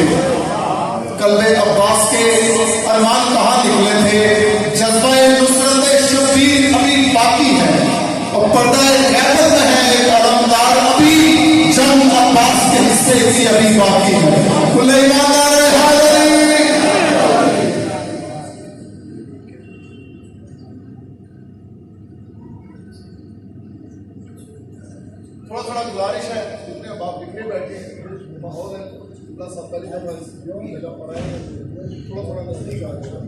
تھے، قلب عباس کے ارمان کہاں نکلے تھے؟ جذبہ نصرت شبیر ابھی باقی ہے اور پردہ غیبت میں ہے ایک علمدار ابھی جنگ عباس کے حصے کی ابھی باقی ہے۔ کل ایماندار حاضری تھوڑا تھوڑا گزارش ہے، جتنے باپ بکھرے بیٹھے ہیں ماحول ہے سب پہلی دفعہ تھوڑا تھوڑا نزدیک آ جائے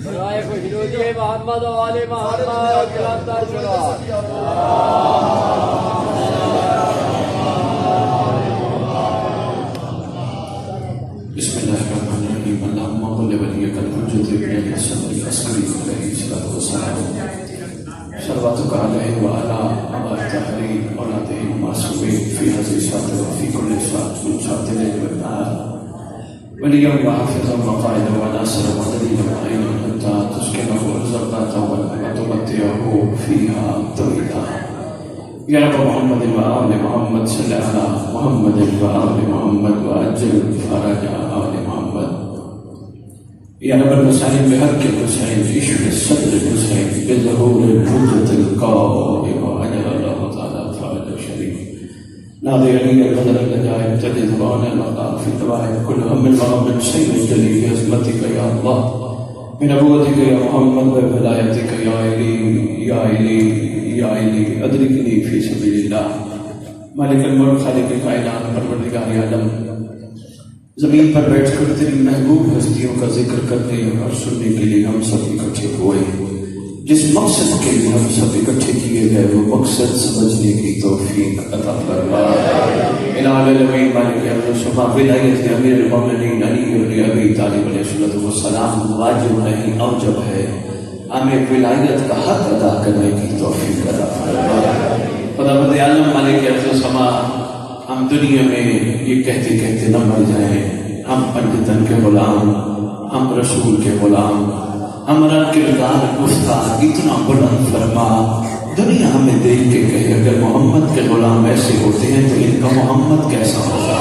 برائے خوشنودی محمد و آل محمد گرفتار شدہ بسم اللہ الرحمن الرحیم اللہم صل ولی الحجۃ ابن الحسن العسکری علیہ الصلوۃ والسلام صلواتک علیہ وعلی آباء الطاہرین اولاد المعصومین فی هذه الساعة وفی کل ساعة من ساعة الليل والنهار وليا وحافظا وقائدا وناصرا ودليلا وعينا حتى تسكنه ارزقك وتمتعه فيها طويلا يا رب محمد وآل محمد صل على محمد وآل محمد وأجل فرج آل محمد يا رب المسائل بحق المسائل اشف الصدر المسائل بظهور الحجة القائم وعجل الله تعالى فرج الشريف ناظر لي البدر الذي يبتدئ وانا المقام في الدواعي كل هم الغم من سيد الجليل بعظمتك يا الله من نبوتك يا محمد وولایتك يا علی یا علی یا علی ادرکنی فی سبیل اللہ مالک الملک خالق کائنات پروردگار عالم زمین پر بیٹھ کر تیری محبوب ہستیوں کا ذکر کرنے اور سننے کے لیے ہم سب اکٹھے ہوئے، جس مقصد کے لیے ہم سب اکٹھے کیے گئے وہ مقصد سمجھنے کی توفیق عطا فرما۔ الہ العالمین مالک ارض و سما ولایت امیر المومنین علی بن ابی طالب علیہ السلام واجب نہیں اوجب ہے، ہمیں ولایت کا حق ادا کرنے کی توفیق عطا فرما۔ خداوند عالم مالک ارض و سما ہم دنیا میں یہ کہتے کہتے نہ مر جائیں ہم پنجتن کے غلام، ہم رسول کے غلام، ہمارا کردار گفتار اتنا بلند فرما دنیا ہمیں دیکھ کے کہے اگر محمد کے غلام ایسے ہوتے ہیں تو ان کا محمد کیسا ہوگا۔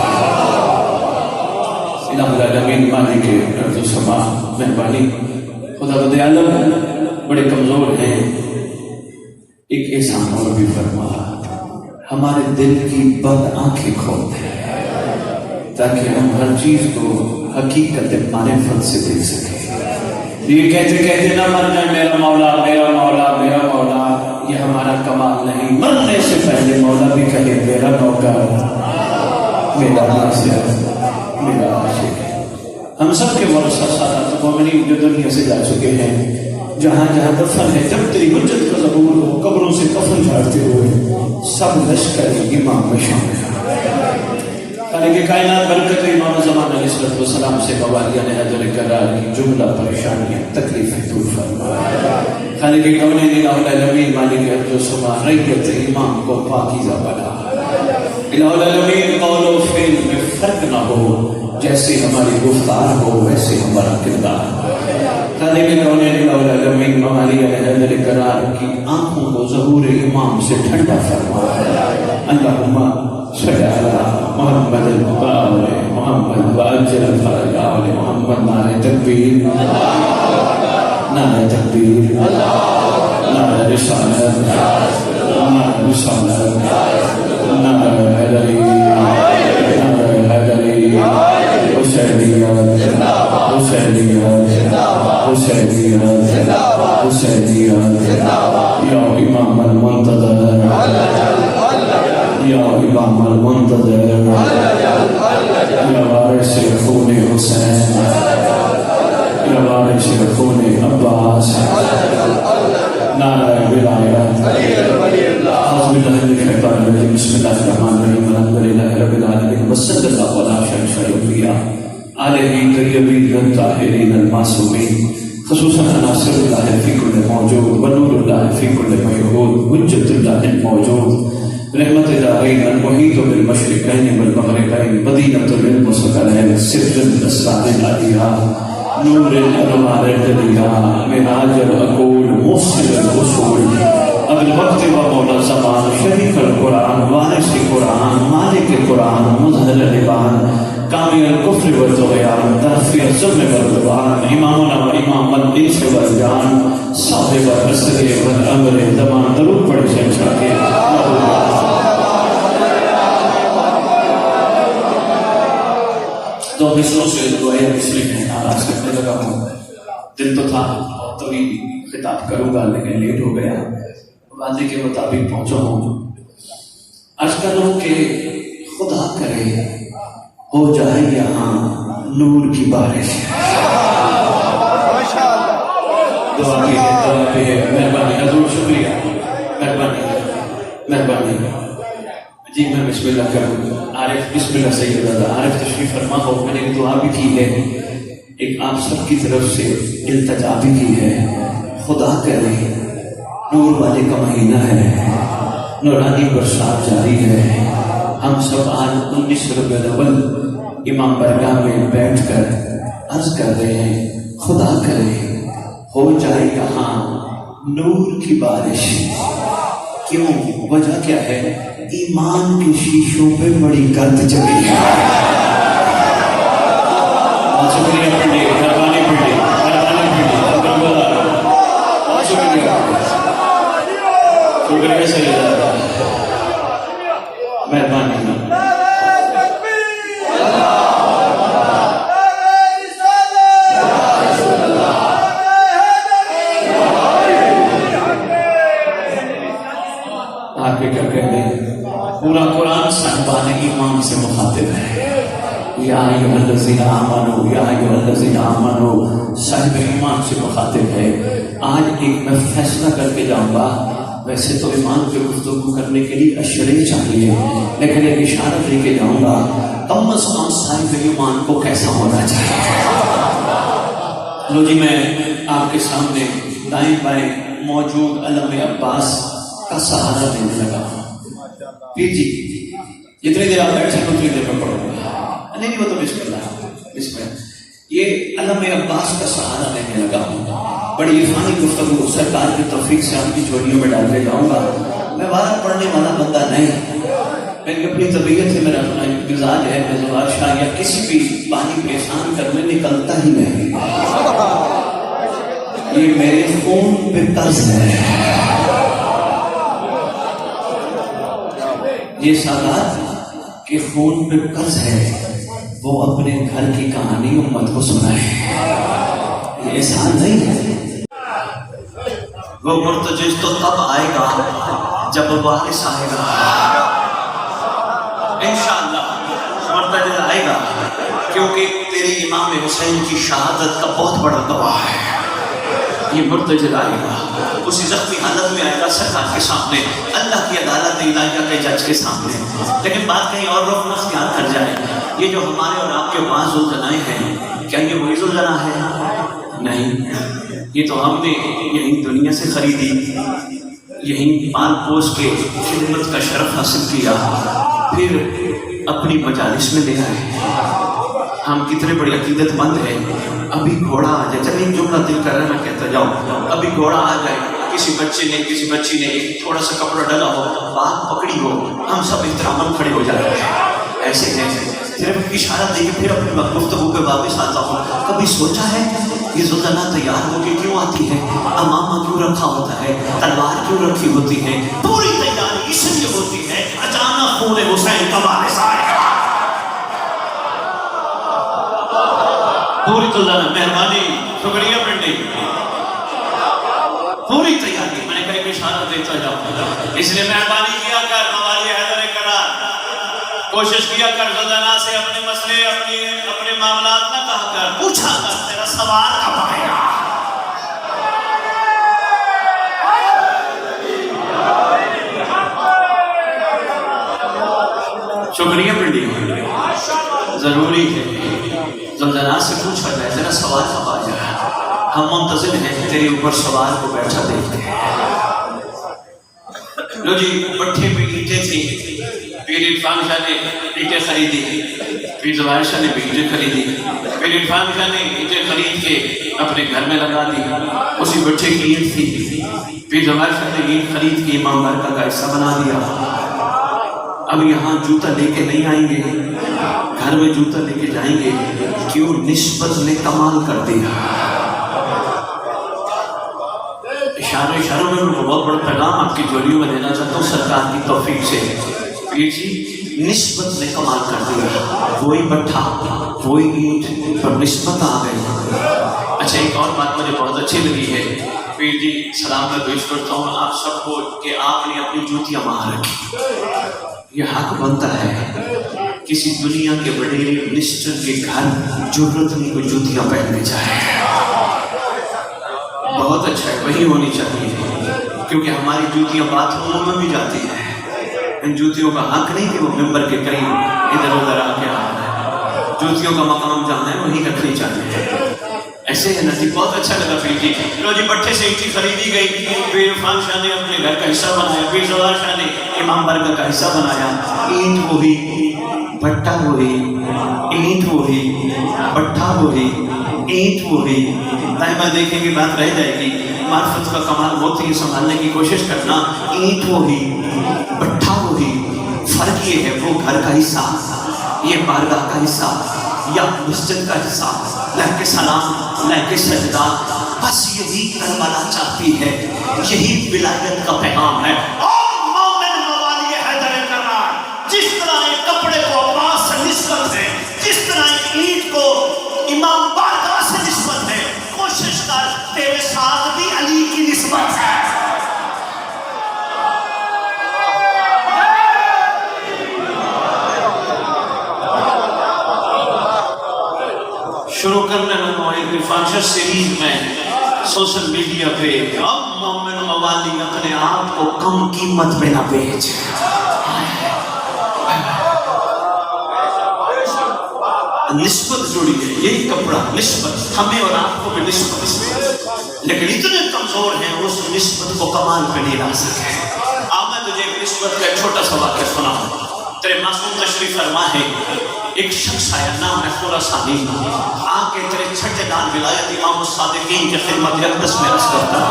الہ العالمین مالک ارض و سما مہربانی خداوند عالم بڑے کمزور ہیں، ایک احسان اور بھی فرما ہمارے دل کی بد آنکھیں کھول دے تاکہ ہم ہر چیز کو حقیقت معرفت سے دیکھ سکیں۔ یہ کہتے کہتے نہ مر جائے میرا مولا میرا مولا میرا مولا، یہ ہمارا کمال نہیں، مرنے سے پہلے مولا بھی کہے میرا نوکر میرا ناصر میرا عاشق۔ ہم سب کے ورثہ سادات مومنین جو دنیا سے جا چکے ہیں جہاں جہاں دفن ہے، جب تیری حجت کا ظہور ہو قبروں سے کفن جھاڑتے ہوئے سب لشکر امام میں شامل ہیں۔ خالق کائنات برکت امام زمان علیہ السلام سے موالیان حضر کرار کی جملہ پریشانیاں تکلیفیں دور فرما۔ خالق کونین الہ العالمین مالک ارض و سما ریت امام کو پاکیزہ بنا۔ الہ العالمین قول و فعل میں فرق نہ ہو، جیسے ہماری گفتار ہو ویسے ہمارا کردار۔ خالق کونین الہ العالمین موالیان حضر کرار کی آنکھوں کو ظہور امام سے ٹھنڈا فرما۔ اللہم صلی علی محمد وآل محمد وعجل فرج آل محمد۔ نعرہ تکبیر نعرہ تکبیر نعرہ رسالت نعرہ رسالت نعرہ حیدری نعرہ حیدری حسینیت حسینیت حسینیت حسینیت یا امام المنتظر یا امام المنتظر یا وارث خون حسین یا وارث خون عباس، نعرہ ولایت۔ اعوذ باللہ من الشیطان الرجیم، بسم اللہ الرحمن الرحیم، الحمد للہ رب العالمین وصلی اللہ علی اشرف الانبیاء آلہ طیبین الطاہرین المعصومین، خصوصاً عناصر اللہ فی کل موجود ونور اللہ فی کل مشہود حجت اللہ الموجود رحمت دارین المحیط بالمشرقین والمغربین مدینۃ للمثقلین سر الاسرار العلیہ نور الانوار الجلیہ معراج العقول موصل الوصول ابو الوقت و مولا زمان شریک القرآن وارث قرآن مالک قرآن مظہر البان کامل داعي الكفر والطغيان دافع الظلم والعدوان امامنا وامام الانس والجان صاحب العصر والامر زمان درود پڑھ شہنشاہ کے دو حصوں سے دعائیں مسلم ہیں آغاز کرنے لگا ہوں دل تو تھا اور طویل خطاب کروں گا لیکن لیٹ ہو گیا وعدے کے مطابق پہنچا ہوں عرض کر رہا ہوں کہ خدا کرے ہو جائے یہاں نور کی بارش دعا کی ہے مہربانی حضور شکریہ مہربانی جی میں بسم اللہ کروں عارف بسم اللہ سید عارف تشریف فرما ہو میں نے دعا بھی کی ہے ایک آپ سب کی طرف سے التجا بھی کی ہے خدا کرے نور والے کا مہینہ ہے نورانی برسات جاری ہے ہم سب آج 19 ربیع الاول امام برگاہ میں بیٹھ کر عرض کر رہے ہیں خدا کرے ہو جائے یہاں نور کی بارش کیوں وجہ کیا ہے ایمان کے شیشوں پہ بڑی گرد چلی ہے شکریہ پنڈی مہربانی پنڈی شکریہ سید مہربانی آگے کیا کہتے ہیں پورا قرآن صاحبان ایمان سے مخاطب ہے یا ایھا الذین آمنوا یا ایھا الذین آمنوا صاحب ایمان سے مخاطب ہے آج ایک میں فیصلہ کر کے جاؤں گا ویسے تو ایمان پہ گفتگو کرنے کے لیے اشرے چاہیے لیکن ایک اشارہ لے کے جاؤں گا کم از کم صاحب ایمان کو کیسا ہونا چاہیے لو جی میں آپ کے سامنے دائیں بائیں موجود علم عباس کا سہارا دینے لگا ہوں پھر جی جتنی دیر آپ بیٹھے اتنی دیر میں پڑھوں گا نہیں وہ تو بسم اللہ یہ علم عباس کا سہارا دینے لگا ہوں بڑی عرفانی گفتگو سرکار کی توفیق سے آپ کی جھولیوں میں ڈال کے جاؤں گا میں وعدہ پڑھنے والا بندہ نہیں میری اپنی طبیعت سے میرا مزاج ہے میں زوار شاہ یا کسی بھی پانی پریشان کرنے نکلتا ہی نہیں یہ میرے خون پہ قرض ہے یہ سادات کے خون پہ قرض ہے وہ اپنے گھر کی کہانی امت کو سنائے یہ احسان نہیں ہے وہ مرتجج تو تب آئے گا جب وارث آئے گا انشاءاللہ مرتجج آئے گا کیونکہ تیری امام حسین کی شہادت کا بہت بڑا گواہ ہے یہ مرتجج آئے گا اسی زخمی حالت میں آئے گا سرکار کے سامنے اللہ کی عدالت الہیہ کے جج کے سامنے لیکن بات کہیں اور رخ اختیار کر جائے یہ جو ہمارے اور آپ کے پاس ذوالجنائے ہیں کیا یہ وہی ذوالجنا ہے نہیں یہ تو ہم نے یہی دنیا سے خریدی یہی پال پوس کے خدمت کا شرف حاصل کیا پھر اپنی مجالس میں لے آئے ہم کتنے بڑے عقیدت مند ہیں ابھی گھوڑا آ جائے چلے ایک جملہ دل کر رہا ہے میں کہتا جاؤں ابھی گھوڑا آ جائے کسی بچے نے کسی بچی نے ایک تھوڑا سا کپڑا ڈالا ہو بات پکڑی ہو ہم سب احتراماً کھڑے ہو جاتے ہیں ایسے ہیں صرف اشارہ دے کے پھر اپنے گفتگو پہ واپس آتا ہوں کبھی سوچا ہے یہ ذوالجنا تیار ہو کے کیوں آتی ہے امامہ کیوں رکھا ہوتا ہے تلوار کیوں رکھی ہوتی ہے پوری تیاری اس لیے ہوتی ہے اچانک خون حسین کا وارث آئے گا پوری ذوالجنا مہربانی شکریہ پنڈی پوری تیاری میں نے کہیں بھی اشارہ دیتا جاؤں اس لیے مہربانی کیا کر موالی حیدر کرار کوشش کیا کر ذوالجنا سے اپنے مسئلے اپنے معاملات نہ کہا کر پوچھا کر تیرا سوال کب آئے گا شکریہ پنڈی ضروری ہے ذوالجنا سے پوچھا جائے تیرا سوال کب آ جائے ہم منتظر ہیں تیرے اوپر سوال کو بیٹھا دیکھتے ہیں لو جی بٹھے پہ اینٹیں تھی پیر عرفان شاہ نے اینٹیں خریدی پیر زوار شاہ نے بھی اینٹیں خریدی پیر عرفان شاہ نے اینٹیں خرید کے اپنے گھر میں لگا دی اسی بٹھے کی اینٹ تھی پیر زوار شاہ نے اینٹ خرید کے امام برکہ کا حصہ بنا دیا اب یہاں جوتا لے کے نہیں آئیں گے گھر میں جوتا لے کے جائیں گے، کیوں نسبت نے کمال کر دیا۔ اشاروں میں بہت بڑا پیغام آپ کی جوڑیوں میں دینا چاہتا ہوں سرکار کی توفیق سے۔ پیر جی نسبت نے کمال کر دیا، وہی بٹھا وہی اینٹ پر نسبت آ گئی۔ اچھا ایک اور بات مجھے بہت اچھی لگی ہے، پیر جی سلام میں پیش کرتا ہوں آپ سب کو کہ آپ نے اپنی جوتیاں وہاں رکھی۔ یہ حق بنتا ہے، کسی دنیا کے بڑے منسٹر کے گھر ضرورت نہیں کوئی جوتیاں پہننے جائے، بہت اچھا ہے، وہی ہونی چاہیے، کیونکہ ہماری جوتیاں باتھ روموں میں بھی جاتی ہیں۔ ان جوتیوں کا حق نہیں کہ وہ ممبر کے قریب ادھر ادھر آ کے آ، جوتیوں کا مقام جہاں ہے وہیں رکھنی چاہیے۔ ایسے ہے نصیب، بہت اچھا لگا پیر جی۔ لو جی بٹھے سے اینٹی خریدی گئی، پیر عرفان شاہ نے اپنے گھر کا حصہ بنایا، پیر زوار شاہ نے امام برگہ کا حصہ بنایا۔ اینٹ وہی، بٹھا وہی، اینٹ وہی، بٹھا وہی، اینٹ وہی۔ دائما دیکھیں گے بات رہ جائے گی۔ معرفت کا کمال ہوتی ہے سنبھالنے کی کوشش کرنا۔ اینٹ وہی، بٹھا وہی، فرق یہ ہے وہ گھر کا حصہ، یہ بارگاہ کا حصہ یا مسجد کا حصہ، لہکے سلام، لہکے سجدہ، بس یہی کربلا چاہتی ہے، یہی ولایت کا پیغام ہے۔ اور مومن موالی حیدر کرار، جس طرح ایک کپڑے کو عباس سے نسبت ہے، جس طرح ایک اینٹ کو امام بارگاہ سے نسبت ہے، کوشش کر تیرے ساتھ بھی علی کی نسبت ہے۔ شروع کرنے لگا ایک عرفان شاہ سیریز میں سوشل میڈیا پہ، اب مومن موالی اپنے آپ کو کم قیمت پہ نہ بیچ۔ نسبت جڑی ہے، یہی کپڑا، نسبت، ہمیں اور آپ کو بھی نسبت، لیکن اتنے کمزور ہیں اس نسبت کو کمال پہ نہیں لا سکے۔ آج میں تجھے ایک نسبت کا ایک چھوٹا سا واقعہ سناؤں۔ تیرے معصوم تشریف فرما ہے، ایک شخص آیا، نام ہے خراسانی، آ کے تیرے چھٹے دار ولایت امام الصادقین کی خدمت اقدس میں عرض کرتا ہے۔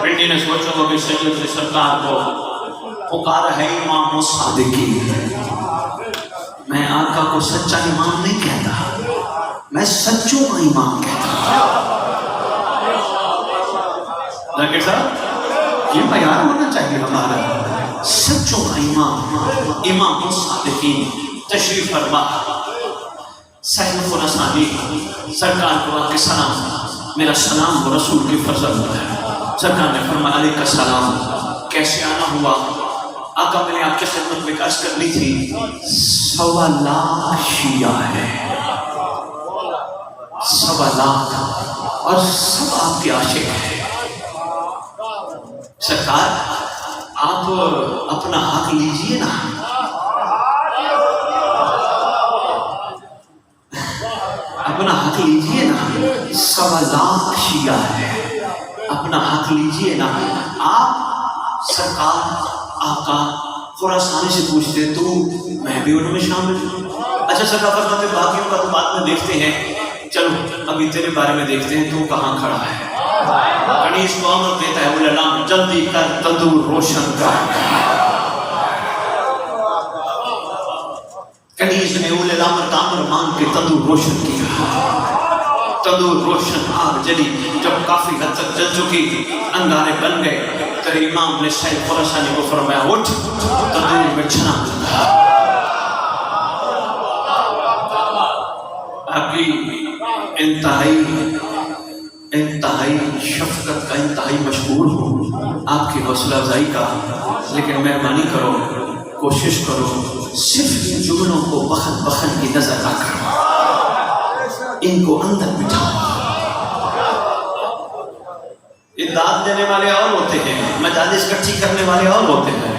پنڈی نے سوچا ہوگا کہ سید سرکار کو پکارا ہے امام الصادقین۔ میں آقا کو سچا امام نہیں کہتا، میں سچوں کا امام کہتا۔ ڈاکٹر صاحب یہ معیار ہونا چاہیے ہمارا، سچوں کا امام، امام الصادقین تشریف فرما۔ صاحب خراسانی سرکار کو آ کے سلام، میرا سلام وہ رسول کی فرزند ہے۔ سرکار نے فرمایا علیہ السلام، کیسے آنا ہوا؟ آقا میں نے آپ کی خدمت میں عرض کرنی تھی، 1.25 لاکھ شیعہ ہے، 1.25 لاکھ، اور سب آپ کے عاشق ہیں۔ سرکار آپ اپنا حق لیجئے نا، اپنا حق لیجئے نا، 1.25 لاکھ شیعہ ہے، اپنا حق لیجئے نا۔ آپ سرکار آقا خراسانی سے پوچھتے تو میں بھی ان میں شامل ہوں۔ اچھا سرکار فرماتے باقیوں کا تو بعد میں دیکھتے ہیں، چلو ابھی تیرے بارے میں دیکھتے ہیں تو کہاں کھڑا ہے۔ کنیز کو امر دیتا ہے علماء جلدی کر تندور روشن کر۔ کنیز نے علماء کا امر مان کے تندور روشن کیا۔ تندور روشن آگ جلی، جب کافی حد تک جل چکی، انگارے بن گئے، تیرے امام نے صاحب خراسانی کو فرمایا اٹھ، تندور میں چھنک لگا۔ آپ کی انتہائی شفقت کا انتہائی مشہور ہوں، آپ کی حوصلہ افزائی کا، لیکن مہربانی کرو، کوشش کرو، صرف ان جملوں کو بخن بخن کی نظر نہ کرو، ان کو اندر بٹھاؤ۔ امداد دینے والے اور ہوتے ہیں، مجالس اکٹھی کرنے والے اور ہوتے ہیں۔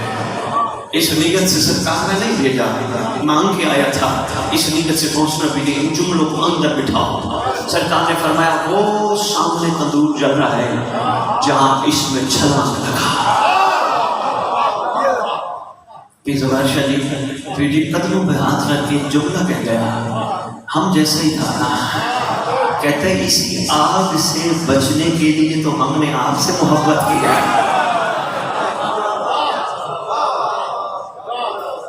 اس نیت سے سرکار نے نہیں بھیجا، مانگ کے آیا تھا، اس نیت سے پہنچنا بھی نہیں، ان جملوں کو اندر بٹھاؤ۔ سرکار نے فرمایا وہ سامنے تندور جل رہا ہے جہاں اس میں چھلانگ لگا۔ پیر زوار شاہ جی قدموں پہ ہاتھ رکھ کے جملہ کہہ گیا، ہم جیسے ہی تھا، کہتے ہیں اسی آگ سے بچنے کے لیے تو ہم نے آپ سے محبت کی ہے۔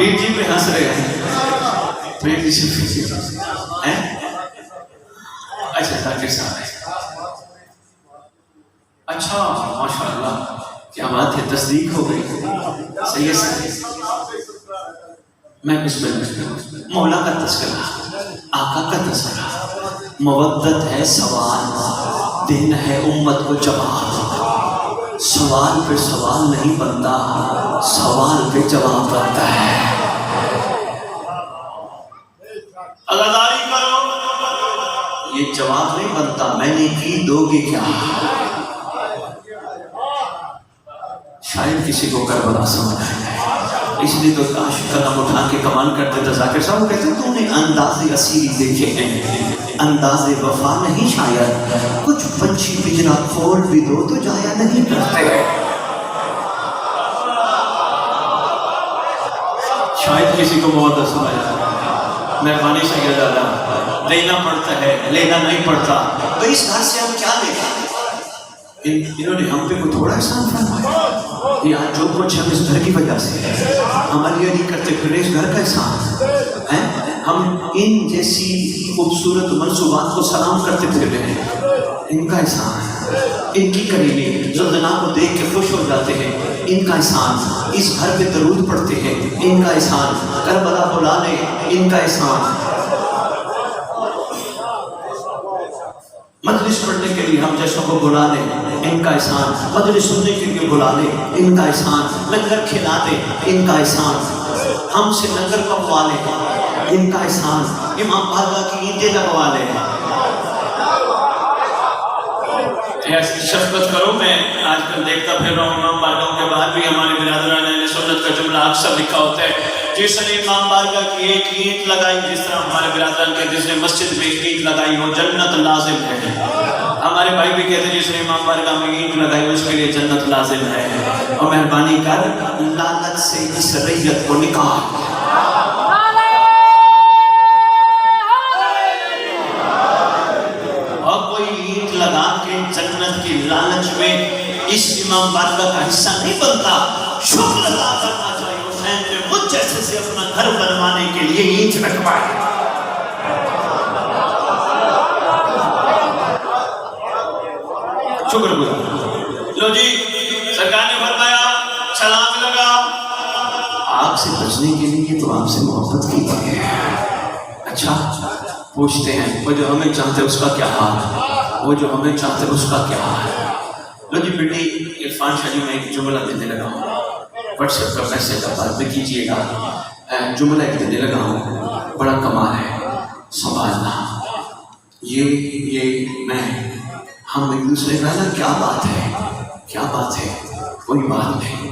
پیر جی پہ ہنس رہے ہیں، پیر جی سے اچھا ذاکر صاحب ہے، اچھا ماشاء اللہ کیا بات ہے، تصدیق ہو گئی، صحیح ہے صحیح۔ میں بسم اللہ مولا کا تذکرہ، آقا کا تذکرہ، مودت ہے سوال، دین ہے امت کو جواب، سوال پہ سوال نہیں بنتا، سوال پہ جواب بنتا ہے۔ عزاداری کرو، یہ جواب نہیں بنتا، میں نے کی دو گے کیا؟ شاید کسی کو کربلا سمجھ آئے، اس لیے تو کاش قدم اٹھا کے کمال کرتے تھے ذاکر صاحب، کہتے تو نے انداز اسیری دیکھے ہیں، انداز وفا نہیں شاید، کچھ پنچھی پجرا کھول بھی دو تو جایا نہیں کرتے ہیں۔ شاید کسی کو محبت سمجھ آئے، مہربانی سے یہ دادا لینا پڑتا ہے، لینا نہیں پڑتا، تو اس گھر سے ہم کیا لے گا؟ انہوں نے ہم پہ کو تھوڑا احسان فرمایا، یہ آج جو کچھ ہم اس گھر کی وجہ سے عمل یہ نہیں کرتے پھر اس گھر کا احسان ہے، ہم ان جیسی خوبصورت منصوبات کو سلام کرتے پھر رہے ہیں، ان کا احسان ہے، ان کی قریبی زلزلہ کو دیکھ کے خوش ہو جاتے ہیں، ان کا احسان، اس گھر پہ درود پڑھتے ہیں، ان کا احسان، کربلا بلا لیں، ان کا احسان، مجلس پڑھنے کے لیے ہم جیسوں کو بلا لیں، ان کا احسان، مجلس سننے کے لیے بلا لیں، ان کا احسان، لنگر کھلا دیں، ان کا احسان، ہم سے لنگر پکوا لیں، ان کا احسان، امام بارگاہ کی اینٹیں لگوا لیں۔ شفقت کرو، میں آج کل دیکھتا پھر رہا ہوں امام بارگاہ کے بعد بھی ہمارے برادران اہل سنت کا جملہ اکثر لکھا ہوتا ہے، جس نے امام بارگاہ کی ایک اینٹ لگائی، جس طرح ہمارے برادران کہتے جس نے مسجد میں ایک اینٹ لگائی ہو جنت لازم ہے، ہمارے بھائی بھی کہتے جس نے امام بارگاہ میں اینٹ لگائی اس کے لیے جنت لازم ہے، اور مہربانی کر لعنت سے اس ریت کو نکال۔ اور کوئی اینٹ لگا کے جنت کی لالچ میں اس امام بارگاہ کا حصہ نہیں بنتا، شکر ادا کرنا چاہیے حسین نے مجھ جیسے سے اپنا گھر بنوانے کے لیے اینٹ رکھوائی۔ شکر گزار، لو جی سرکار نے فرمایا چھلانگ لگا، آگ سے بچنے کے لیے تو آپ سے محبت کی ہے۔ اچھا پوچھتے ہیں وہ جو ہمیں چاہتے اس کا کیا حال ہے، وہ جو ہمیں چاہتے اس کا کیا حال ہے؟ لو جی بیٹی عرفان شاہ جی میں ایک جملہ دینے لگا ہوں، واٹس ایپ کا میسج آپ بعد میں کیجیے گا، جملہ ایک دینے لگا ہوں، بڑا کمال ہے، سنبھالنا یہ میں ہم ایک دوسرے کا نا کیا بات ہے، کیا بات ہے، کوئی بات نہیں،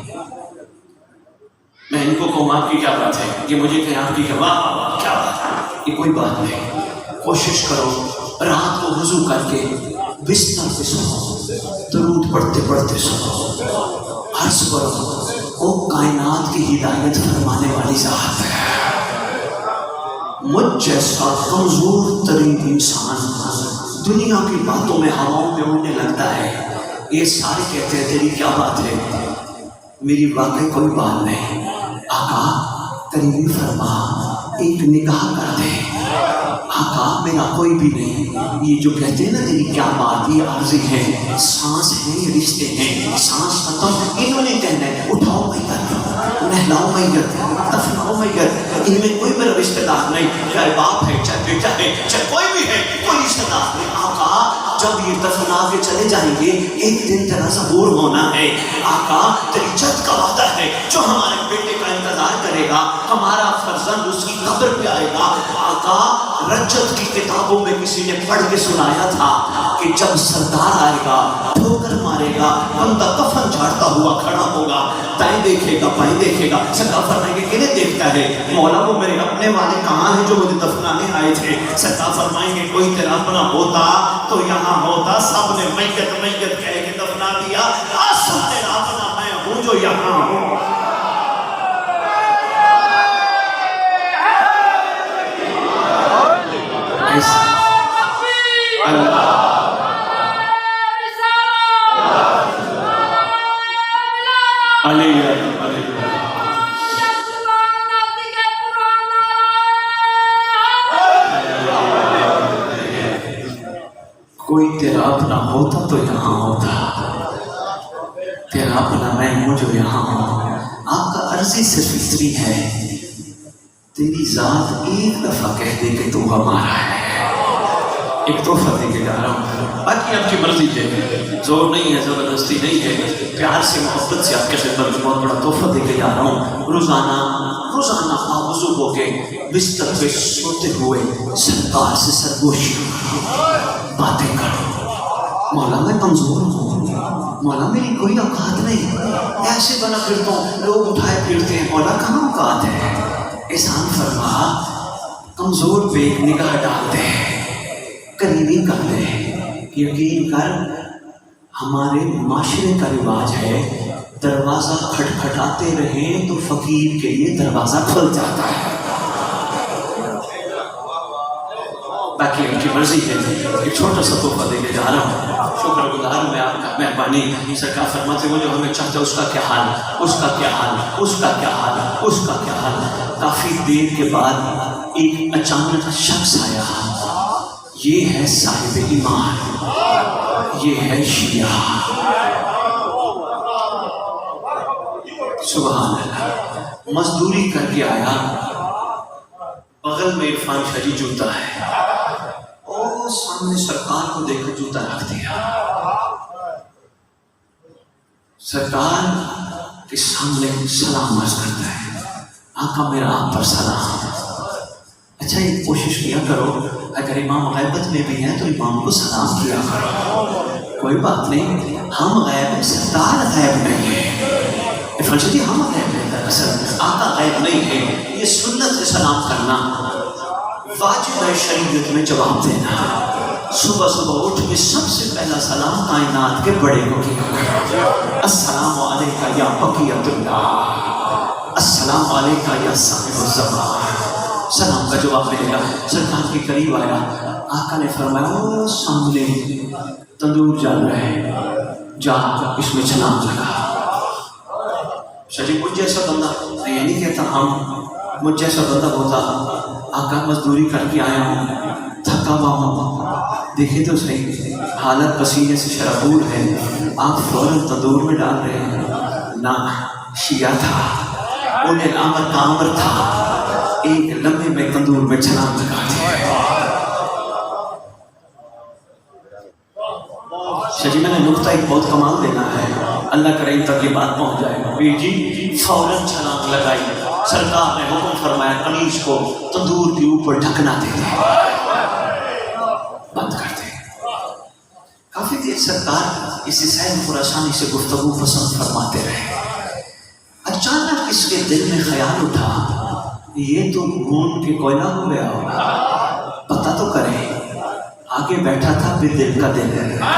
میں ان کو کہوں آپ کی کیا بات ہے، یہ مجھے کہیں آپ کی کیا بات، کیا بات ہے، یہ کوئی بات نہیں، کوشش کرو رات کو وضو کر کے بستر پہ سو، درود پڑھتے پڑھتے سو، عرض کرو وہ کائنات کی ہدایت فرمانے والی ذات ہے، مجھ جیسا کمزور ترین انسان دنیا کی باتوں میں ہواؤں میں اڑنے لگتا ہے، یہ سارے کہتے ہیں تیری کیا بات ہے، میری واقعی کوئی بات نہیں، آقا قریبی فرما ایک نگاہ کر دے، آقا میرا کوئی بھی نہیں، یہ جو کہتے ہیں نا تیری کیا بات، یہ عارضی ہے، سانس ہے، یہ رشتے ہیں، سانس ختم انہوں نے کہنا ہے اٹھاؤ میت، نہلاؤ میت، دفناؤ میت، ان میں کوئی میرا رشتہ دار نہیں، چاہے باپ ہے، چاہے بیٹا ہے، چاہے کوئی بھی ہے، کوئی رشتہ دار نہیں، آقا جب یہ دفنا کے چلے جائیں گے ایک دن تیرا ظہور ہونا ہے، آقا تیری جد کا وعدہ ہے، جو ہمارے بیٹے کا انتظار کرے گا، ہمارا فرزند اس کی قبر پہ آئے گا، آقا رجت کی کتابوں میں کسی نے پڑھ کے سنایا تھا کہ جب سردار آئے گا ٹھوکر مارے گا، بندہ کفن جھاڑتا ہوا کھڑا ہوگا، دائیں دیکھے گا بائیں دیکھے گا، سرکار فرمائیں گے کنہیں دیکھتا ہے، مولا وہ میرے اپنے والے کہاں ہیں جو مجھے دفنانے آئے تھے، سرکار فرمائیں گے کوئی تیرا اپنا ہوتا تو یہاں ہوتا، سب نے میت میت کہہ کے دفنا دیا، آسم تیرا اپنا میں ہوں جو یہاں ہوں۔ کوئی تیرا اپنا ہوتا تو یہاں ہوتا، تیرا اپنا میں ہوں جو یہاں ہوں۔ آپ کا عرضی صرف اتنی ہے، تیری ذات ایک دفعہ کہہ دے کہ تو ہمارا ہے۔ ایک تحفہ دے کے جا رہا ہوں، باقی آپ کی مرضی ہے، زور نہیں ہے، زبردستی نہیں ہے، پیار سے محبت سے آپ کے خدمت میں بہت بڑا تحفہ دے کے جا رہا ہوں۔ روزانہ وضو ہو کے بستر پہ سوتے ہوئے سرکار سے سرگوشی باتیں کرو، مولا میں کمزور ہوں، مولا میری کوئی اوقات نہیں، ایسے بنا پھرتا ہوں، لوگ اٹھائے پھرتے ہیں، مولا کہاں اوقات ہے؟ احسان فرما، کمزور پہ ایک نگاہ ڈال دے، قریبی کر دے۔ یقین کر ہمارے معاشرے کا رواج ہے دروازہ کھٹکھٹاتے رہیں تو فقیر کے لیے دروازہ کھل جاتا ہے۔ باقی ان کی مرضی ہے، ایک چھوٹا سا تحفہ دے کے جا رہا ہوں۔ شکر گزار میں آپ کا مہربانی۔ سرکار فرماتے وہ جو ہمیں چاہتا ہے اس کا کیا حال، اس کا کیا حال، اس کا کیا حال، اس کا کیا حال۔ کافی دیر کے بعد ایک اچانک شخص آیا، یہ ہے صاحب ایمان، یہ ہے شیعہ۔ سبحان اللہ، مزدوری کر کے آیا، بغل میں عرفان شاہ جی جوتا ہے، اور سامنے سرکار کو دیکھ کر جوتا رکھ دیا۔ سرکار کے سامنے سلام عرض کرتا ہے، آقا میرا آپ پر سلام۔ اچھا ایک کوشش کیا کرو، اگر امام غیبت میں بھی ہیں تو امام کو سلام کیا کرو، کوئی بات نہیں، ہم غیب ہیں، سرکار غیب نہیں ہے۔ فرشتی ہم غیب ہیں، دراصل آقا غیب نہیں ہے۔ یہ سنت سے سلام کرنا واجب ہے، شریعت میں جواب دینا۔ صبح صبح اٹھ کے سب سے پہلا سلام کائنات کے بڑے کو کیا کرو، السلام علیکہ یا بقیۃ اللہ، السلام علیکہ یا صاحب الزمان۔ سلام کا جواب ملے گا۔ سرکار کے قریب آیا، آقا نے فرمایا وہ سامنے تندور جل رہا ہے، جا اس میں چھلانگ لگا۔ شریف مجھ جیسا بندہ، میں یہ نہیں کہتا ہم، مجھ جیسا بندہ ہوتا، آقا مزدوری کر کے آیا ہوں، تھکا ہوا ہوں، دیکھیں تو صحیح حالت پسینے سے شرابور ہے، آپ فوراً تندور میں ڈال رہے ہیں۔ نہ، شیعہ تھا، انہیں الامر کا امر تھا، ایک لمحے میں تندور میں چھلانگ لگا دیا۔ شجی میں نے نقطہ ایک بہت کمال دینا ہے، اللہ کرے ان تک یہ بات پہنچ جائے۔ بی جی فوراً چھلانگ لگائی، سرکار نے حکم فرمایا قمیص کو تندور کے اوپر ڈھکنا دے دے، بند کر دے۔ کافی دیر سرکار اس حسین خراسانی سے گفتگو پسند فرماتے رہے۔ اچانک اس کے دل میں خیال اٹھا، یہ تو گھون کے کوئلہ ہو گیا ہوگا، پتہ تو کرے۔ آگے بیٹھا تھا پھر دل کا دل ہے،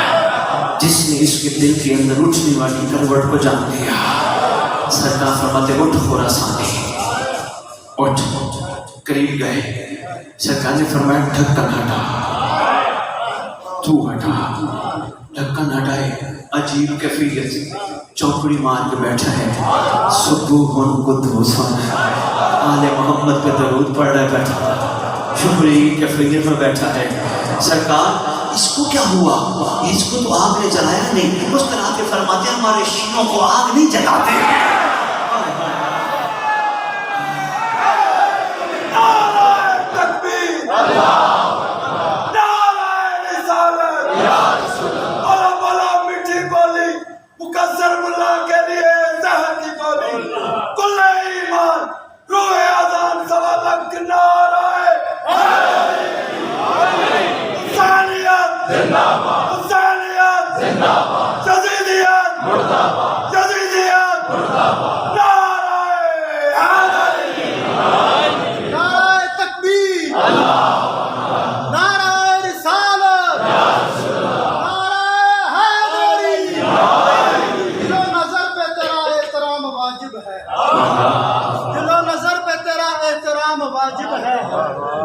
جس نے اس کے دل کے اندر اٹھنے والی کروٹ کو جان لیا۔ سرکار فرماتے اٹھ خراسانی، اٹھ۔ قریب گئے، سرکار نے فرمایا ڈھکن ہٹا، تو ہٹا۔ ڈھکن ہٹائے، عجیب کیفیت، چوکڑی مار کے بیٹھا ہے، سبوح قدوس آل محمد پہ درود پڑھ رہا بیٹھا، شکری کیفیت میں بیٹھا ہے۔ سرکار اس کو کیا ہوا؟ اس کو تو آگ نے جلایا نہیں، اس طرح کے فرماتے ہیں ہمارے شیعوں کو آگ نہیں جلاتے ہیں۔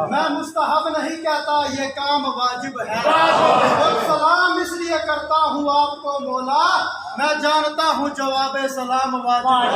میں مستحب نہیں کہتا، یہ کام واجب ہے۔ اور سلام اس لیے کرتا ہوں آپ کو مولا، میں جانتا ہوں جواب سلام واجب ہے۔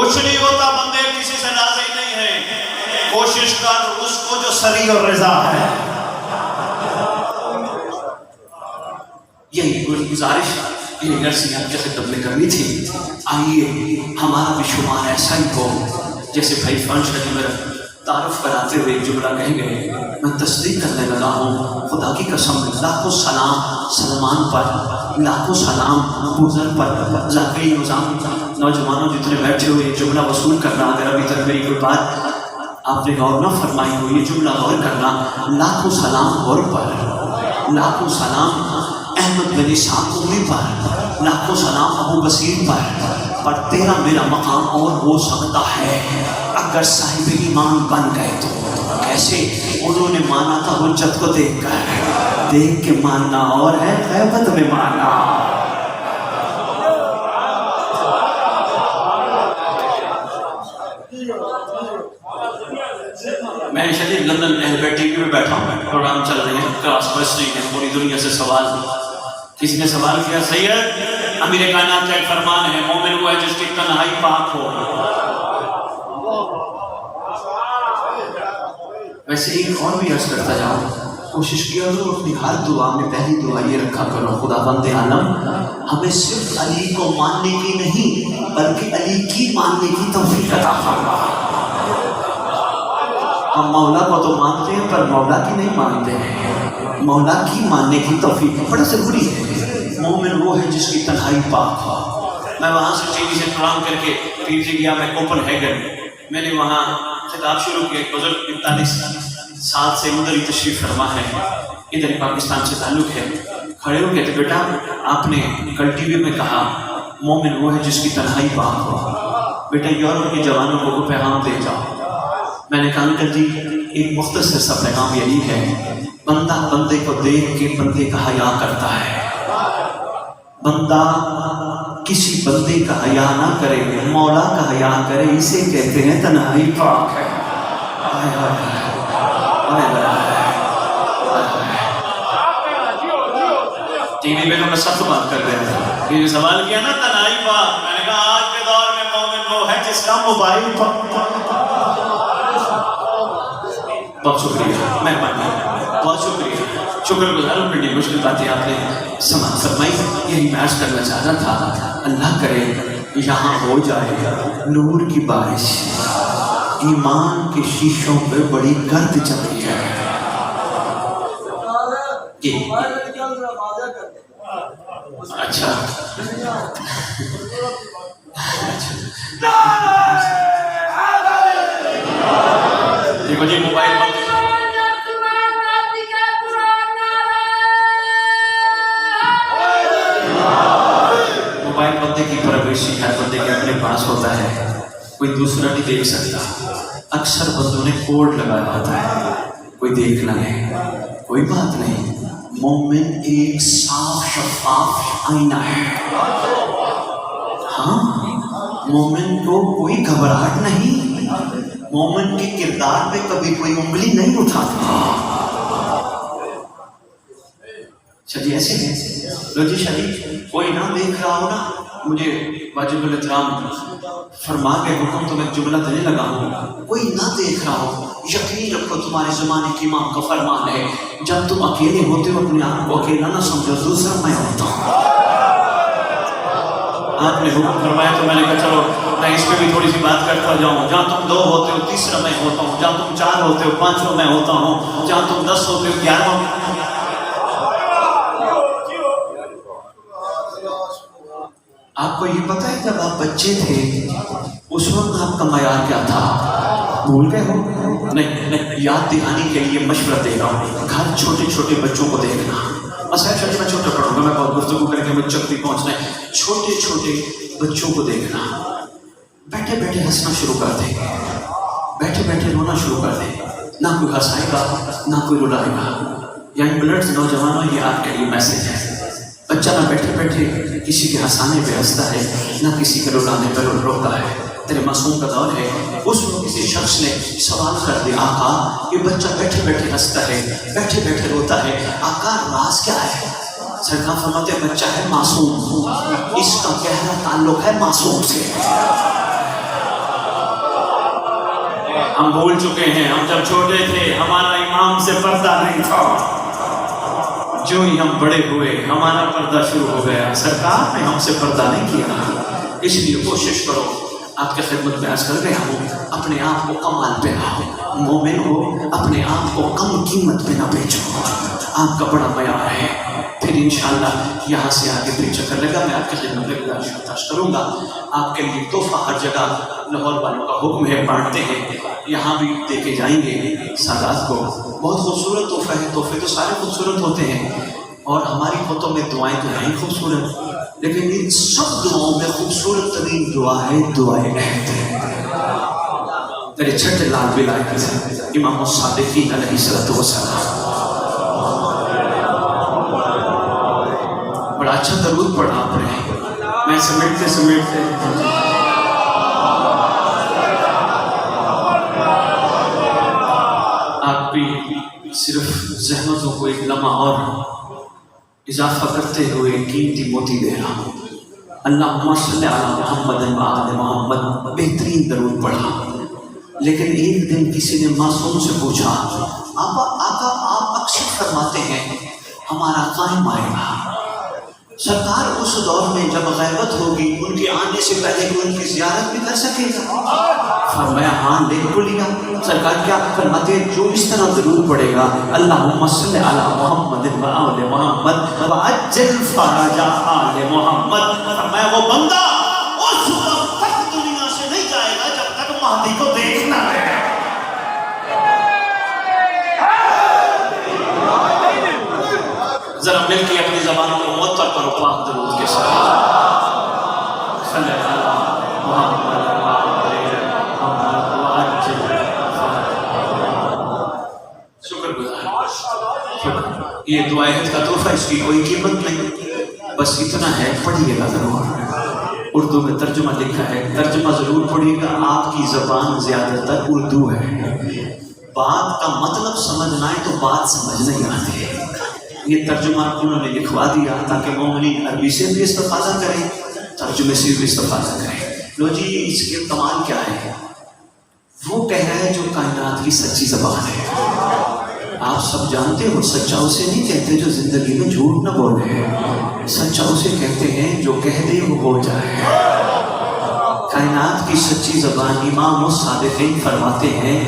کچھ نہیں ہوتا، بندے کسی سے راضی نہیں ہے، کوشش کر اس کو جو سری اور رضا ہے. یہی گزارش یہ نرسیات جیسے تبلیغ کرنی تھی. آئیے ہمارا بھی شمار ایسا ہی ہو جیسے بھائی فان شاہ جی میرا تعارف کراتے ہوئے ایک جملہ کہیں گے، میں تصدیق کرنے لگا ہوں خدا کی قسم. لاکھوں سلام سلمان پر، لاکھوں سلام بوزر پر، ذاکری نظام نوجوانوں جتنے بیٹھے ہوئے یہ جملہ وصول کرنا. اگر ابھی تک میری کوئی بات آپ نے غور نہ فرمائی ہو یہ جملہ غور کرنا. لاکھوں سلام غور پر، لاکھوں سلام احمد بن اسحاق قومی پر، لاکھوں سلام ابو بصیر پر تیرا میرا مقام اور ہو سکتا ہے اگر صاحب ایمان بن گئے تو. کیسے؟ انہوں نے مانا تھا حجت کو دیکھ کر، دیکھ کے ماننا اور ہے غیبت میں ماننا. میں شدید لندن اہل ٹی وی میں بیٹھا ہوں، پروگرام چل رہے ہیں، کراس کوسچننگ ہے، پوری دنیا سے سوال. کسی نے سوال کیا، سید امیر کائنات کا ایک فرمان ہے مومن وہ ہے جس کی تنہائی پاک ہو. ویسے ایک اور بھی عرض کرتا جاؤں، کوشش کیا کرو اپنی ہر دعا میں پہلی دعا یہ رکھا کرو، خدا بند عالم ہمیں صرف علی کو ماننے کی نہیں بلکہ علی کی ماننے کی توفیق عطا فرما. ہم مولا کو تو مانتے ہیں پر مولا کی نہیں مانتے ہیں، مولا کی ماننے کی توفیق بڑا ضروری ہے. مومن وہ ہے جس کی تنہائی پاک ہو. میں وہاں سے ٹی وی سے پروگرام کر کے پھر سے گیا میں کوپن ہیگن، میں نے وہاں خطاب شروع کیا. بزرگ 45 سال سے ادھر ہی تشریف فرما ہے، ادھر پاکستان سے تعلق ہے. کھڑے ہو کہتے بیٹا آپ نے کل ٹی وی میں کہا مومن وہ ہے جس کی تنہائی پاک ہو، بیٹا یورپ کے جوانوں کو پیغام دے جاؤ. میں نے کہا انکل جی ایک مختصر سا پیغام یہی ہے، بندہ بندے کو دیکھ کے بندے کا حیا کرتا ہے، بندہ کسی بندے کا حیا نہ کرے مولا کا حیا کرے، اسے کہتے ہیں تنہائی پاک ہے. ٹی وی میں تو میں سب بات کر رہے ہیں، یہ سوال کیا نا تنہائی پاک، میں نے کہا آج کے دور میں مومن وہ ہے جس کا موبائل بہت شکریہ، مہربانی، بہت شکریہ، شکر گزار ہوں. بڑی مشکل باتیں آپ نے سماعت فرمائی، یہی میں عرض کرنا چاہ رہا تھا. اللہ کرے یہاں ہو جائے نور کی بارش، ایمان کے شیشوں پہ بڑی گرد چلی ہے. اچھا دیکھو جی موبائل بندے کی پرورشی ہر بندے کے اپنے پاس ہوتا ہے، کوئی دوسرا نہیں دیکھ سکتا. اکثر بندوں نے کوڈ لگایا ہوتا ہے، کوئی دیکھنا ہے، کوئی بات نہیں. مومن ایک صاف شفاف آئینہ ہے. ہاں مومن کو کوئی گھبراہٹ نہیں، مومن کے کردار پہ کبھی کوئی انگلی نہیں اٹھاتا. شجی ایسے ہیں لو جی شجی کوئی نہ دیکھ رہا ہو نا، مجھے واجب الاحترام فرما کے حکم تو میں جملہ دینے لگا ہوں، کوئی نہ دیکھ رہا ہو یقین رکھو تمہارے زمانے کی امام کا فرمان ہے جب تم اکیلے ہوتے ہو اپنے آپ کو اکیلا نہ سمجھو، دوسرا میں ہوتا ہوں. آپ نے حکم فرمایا تو میں نے کہا چلو میں اس پہ بھی تھوڑی سی بات کرتا جاؤں. جہاں تم 2 ہوتے ہو تیسرا میں ہوتا ہوں، جہاں تم 4 ہوتے ہو 5واں میں ہوتا ہوں، جہاں تم 10 ہوتے ہو 11واں. آپ کو یہ پتہ ہے جب آپ بچے تھے اس وقت آپ کا معیار کیا تھا؟ بھول گئے ہو؟ نہیں، یاد دہانی کے لیے مشورہ دے رہا ہوں. گھر چھوٹے چھوٹے بچوں کو دیکھنا، اصل میں چھوٹا پڑھوں گا، میں بہت گفتگو کر کے بچوں تک پہنچنا ہے. چھوٹے چھوٹے بچوں کو دیکھنا، بیٹھے بیٹھے ہنسنا شروع کر دیں، بیٹھے بیٹھے رونا شروع کر دیں. نہ کوئی ہنسائے گا نہ کوئی رلائے گا. ینگ بلڈز نوجوانوں یہ آپ کے لیے میسج ہے. بچہ نہ بیٹھے بیٹھے کسی کے ہنسانے پہ ہنستا ہے نہ کسی کے رلانے پہ روتا ہے. تیرے معصوم کا دور ہے. اس وقت کسی شخص نے سوال کر دیا آقا یہ بچہ بیٹھے بیٹھے ہنستا ہے بیٹھے بیٹھے روتا ہے، آقا راز کیا ہے؟ سرکار فرماتے ہیں بچہ ہے معصوم، اس کا گہرا تعلق ہے معصوم سے. ہم بھول چکے ہیں، ہم جب چھوٹے تھے ہمارا امام سے پردہ نہیں تھا، جو ہی ہم بڑے ہوئے ہمارا پردہ شروع ہو گیا، سرکار نے ہم سے پردہ نہیں کیا۔ اس لیے کوشش کرو، آپ کے خدمت میں عرض کر رہا ہوں، اپنے آپ کو کمال پہ لاؤ، مومن ہو اپنے آپ کو کم قیمت پہ نہ بیچو، آپ کا بڑا معیار ہے۔ پھر انشاءاللہ یہاں سے آگے پھر چکر لگا، میں آپ کے خدمت میں گزارش کروں گا، آپ کے لیے تحفہ ہر جگہ لاہور والوں کا حکم ہے، بانٹتے ہیں، یہاں بھی دے کے جائیں گے سادات کو۔ بہت خوبصورت تحفہ ہے، تحفے تو سارے خوبصورت ہوتے ہیں، اور ہماری خطوں میں دعائیں تو ہیں خوبصورت، لیکن ان سب دعاؤں میں خوبصورت ترین دعا ہے دعائے عہد ہے۔ میرے چھٹے لال ولایت امام الصادقین علیہ الصلوۃ والسلام، بڑا اچھا درود پڑھا آپ نے، میں سمیٹتے آپ بھی صرف زحمتوں کو ایک لمحہ اور اضافہ کرتے ہوئے قیمتی موتی دے رہا ہوں۔ اللہم صلی علی محمد و آل محمد، بہترین درود پڑھا، لیکن ایک دن کسی نے معصوم سے پوچھا، آقا آپ اکثر فرماتے ہیں ہمارا قائم آئے گا، سرکار اس دور میں جب غیبت ہوگی ان کے آنے سے پہلے کوئی ان کی زیارت بھی کر سکے گا؟ فرمایا ہاں بالکل لیا۔ سرکار کیا فرماتے ہیں؟ جو اس طرح ضرور پڑے گا، اللہم صلی علی محمد و آل محمد وعجل فرج آل محمد، فرمایا وہ بندہ اس وقت تک دنیا سے نہیں جائے گا جب تک مہدی کو دیکھنا ہے۔ ذرا مل کے اپنی زبانوں کو معطر کرو پاک درود کے ساتھ، صلی اللہ محمد شکر گزار۔ یہ دعا عہد کا تحفہ، اس کی کوئی قیمت نہیں، بس اتنا ہے پڑھیے گا ضرور۔ اردو میں ترجمہ لکھا ہے، ترجمہ ضرور پڑھیے گا، آپ کی زبان زیادہ تر اردو ہے، بات کا مطلب سمجھنا ہے تو بات سمجھ نہیں آتی ہے۔ یہ ترجمہ انہوں نے لکھوا دیا تاکہ مومنین عربی سے بھی استفادہ کریں، ترجمے سے بھی استفادہ کریں۔ لو جی، اس کے کمال کیا ہے؟ وہ کہہ رہا ہے جو کائنات کی سچی زبان ہے۔ آپ سب جانتے ہو سچا اسے نہیں کہتے جو زندگی میں جھوٹ نہ بولے، سچا اسے کہتے ہیں جو کہہ دے وہ ہو جائے۔ کائنات کی سچی زبان امام الصادقین فرماتے ہیں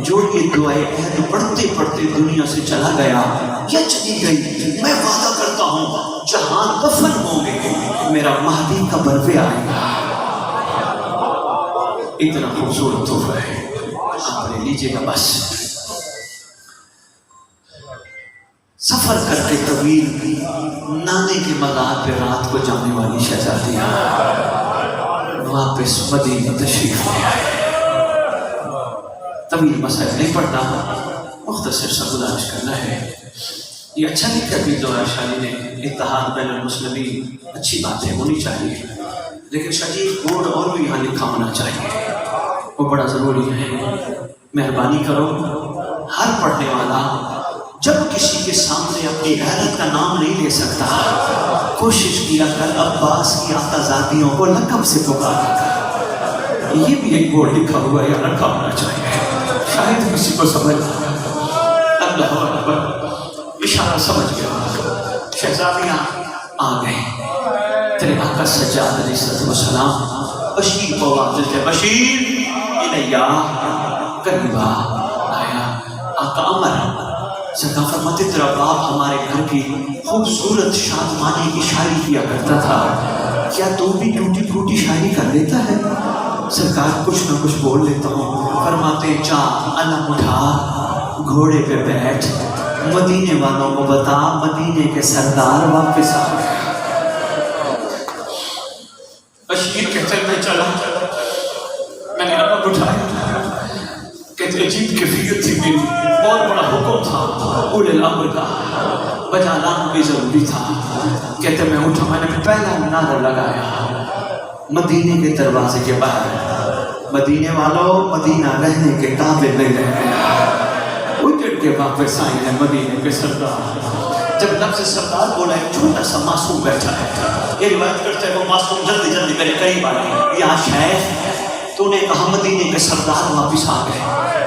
جو یہ دعائے عہد پڑھتے پڑھتے دنیا سے چلا گیا یا چلی گئی، میں وعدہ کرتا ہوں جہاں دفن ہوں گے میرا مہدی کا بروے آئے گا۔ اتنا خوبصورت تحفہ ہے، آپ لے لیجیے گا۔ بس سفر کر کے طویل نانے کے مزار پہ رات کو جانے والی شہزادیاں واپس مدینہ تشریف لے آئے۔ طویل مسائل نہیں پڑھتا، مختصر سا گزارش کرنا ہے۔ یہ اچھا نہیں کہ دعا شاہی نے اتحاد بین المسلمین، اچھی باتیں ہونی چاہیے، لیکن شریف بورڈ اور بھی یہاں لکھا ہونا چاہیے، وہ بڑا ضروری ہے۔ مہربانی کرو، ہر پڑھنے والا جب کسی کے سامنے اپنی غیرت کا نام نہیں لے سکتا، کوشش کیا کر عباس کی آقازادیوں کو لقب سے پکارا کر۔ یہ بھی ایک بورڈ لکھا ہوا ہے، رکھا ہونا چاہیے، شاید کسی کو سمجھ اللہ اکبر، اشارہ سمجھ گیا۔ شہزادیاں آ گئے، تیرے آقا سجاد علیہ السلام بشیر کو واضح تھے، بشیر الیہ قریبا آیا۔ آقا امر سرکار فرماتے تیرا باپ ہمارے گھر کی خوبصورت شادمانی کی شاعری کیا کرتا تھا، کیا تو بھی ٹوٹی پھوٹی شاعری کر لیتا ہے؟ سرکار کچھ نہ کچھ بول لیتا ہوں۔ فرماتے جا علم اٹھا گھوڑے پہ بیٹھ، مدینے والوں کو بتا مدینے کے سردار واپس آ گئے۔ بشیر کہتے میں چلا، میں نے علم اٹھایا، کہتے عجیب کیفیت تھی میری، بہت بڑا حکم تھا اولے الامر کا، بجا لانا بھی ضروری تھا۔ کہتے میں اٹھا، میں نے پہلا نعرہ لگایا مدینے کے دروازے کے باہر، مدینے والوں مدینہ رہنے کے قابل نہیں رہ گیا، اجڑ کے واپس آئے ہیں مدینے کے سردار۔ جب لفظ سردار بولا ایک چھوٹا سا معصوم بیٹھا ہے، یہ روایت کرتے ہیں وہ معصوم جلدی جلدی میرے قریب آئے، یا شیخ تو نے کہا مدینے کے سردار واپس آ گئے۔